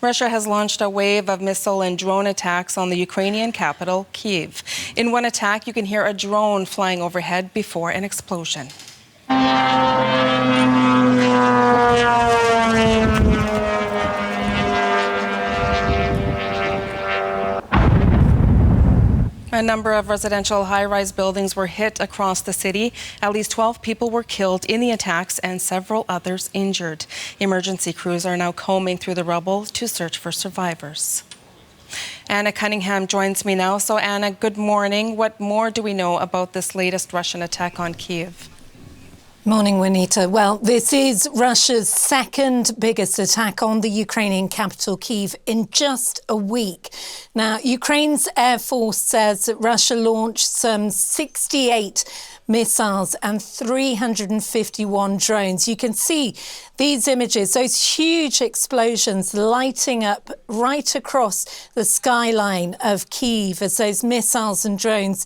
Russia has launched a wave of missile and drone attacks on the Ukrainian capital, Kyiv. In one attack, you can hear a drone flying overhead before an explosion. A number of residential high-rise buildings were hit across the city. At least 12 people were killed in the attacks and several others injured. Emergency crews are now combing through the rubble to search for survivors. Anna Cunningham joins me now. So Anna, good morning. What more do we know about this latest Russian attack on Kyiv? Morning, Juanita. Well, this is Russia's second biggest attack on the Ukrainian capital, Kyiv, in just a week. Now, Ukraine's Air Force says that Russia launched some 68 missiles and 351 drones. You can see these images, those huge explosions lighting up right across the skyline of Kyiv as those missiles and drones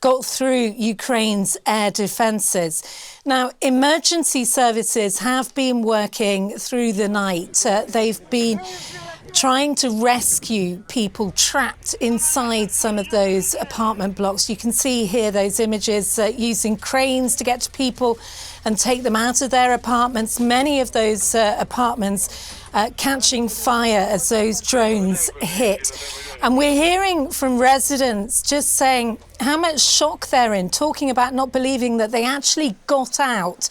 got through Ukraine's air defences. Now, emergency services have been working through the night. They've been trying to rescue people trapped inside some of those apartment blocks. You can see here those images using cranes to get to people and take them out of their apartments. Many of those apartments catching fire as those drones hit. And we're hearing from residents just saying how much shock they're in, talking about not believing that they actually got out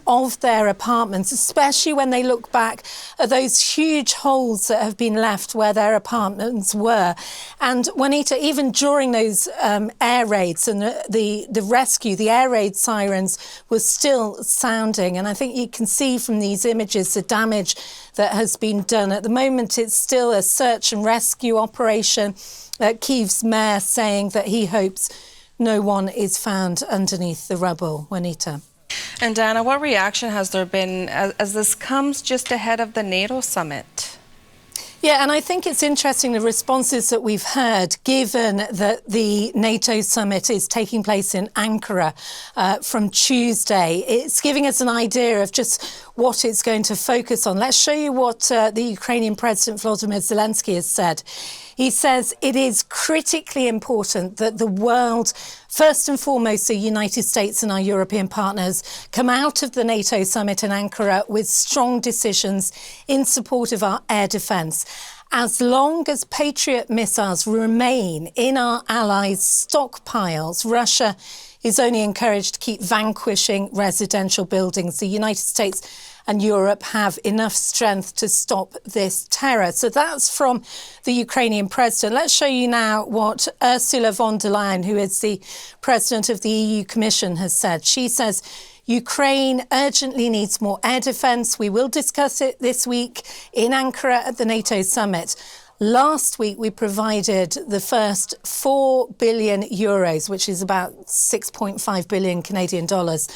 of their apartments, especially when they look back at those huge holes that have been left where their apartments were. And Juanita, even during those air raids and the rescue, the air raid sirens were still sounding. And I think you can see from these images the damage that has been done. At the moment, it's still a search and rescue operation. Kyiv's mayor saying that he hopes no one is found underneath the rubble. Juanita. And Anna, what reaction has there been as this comes just ahead of the NATO summit? Yeah, and I think it's interesting the responses that we've heard, given that the NATO summit is taking place in Ankara from Tuesday. It's giving us an idea of just what it's going to focus on. Let's show you what the Ukrainian President Volodymyr Zelenskyy has said. He says it is critically important that the world, first and foremost the United States and our European partners, come out of the NATO summit in Ankara with strong decisions in support of our air defence. As long as Patriot missiles remain in our allies' stockpiles, Russia is only encouraged to keep vanquishing residential buildings. The United States and Europe have enough strength to stop this terror. So that's from the Ukrainian president. Let's show you now what Ursula von der Leyen, who is the president of the EU Commission, has said. She says, Ukraine urgently needs more air defence. We will discuss it this week in Ankara at the NATO summit. Last week, we provided the first 4 billion euros, which is about 6.5 billion Canadian dollars,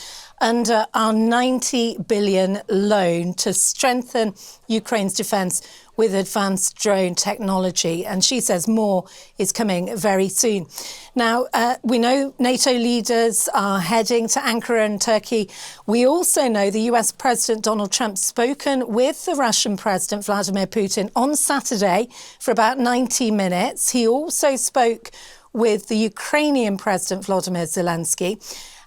under our 90 billion loan to strengthen Ukraine's defence with advanced drone technology. And she says more is coming very soon. Now, we know NATO leaders are heading to Ankara and Turkey. We also know the US President Donald Trump spoken with the Russian President Vladimir Putin on Saturday for about 90 minutes. He also spoke with the Ukrainian President Volodymyr Zelenskyy.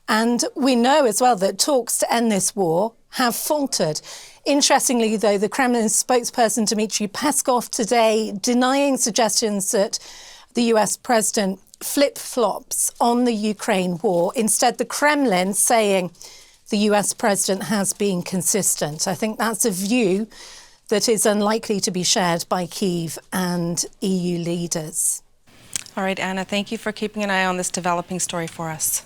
And we know as well that talks to end this war have faltered. Interestingly, though, the Kremlin spokesperson Dmitry Peskov today denying suggestions that the US president flip-flops on the Ukraine war. Instead, the Kremlin saying the US president has been consistent. I think that's a view that is unlikely to be shared by Kyiv and EU leaders. All right, Anna, thank you for keeping an eye on this developing story for us.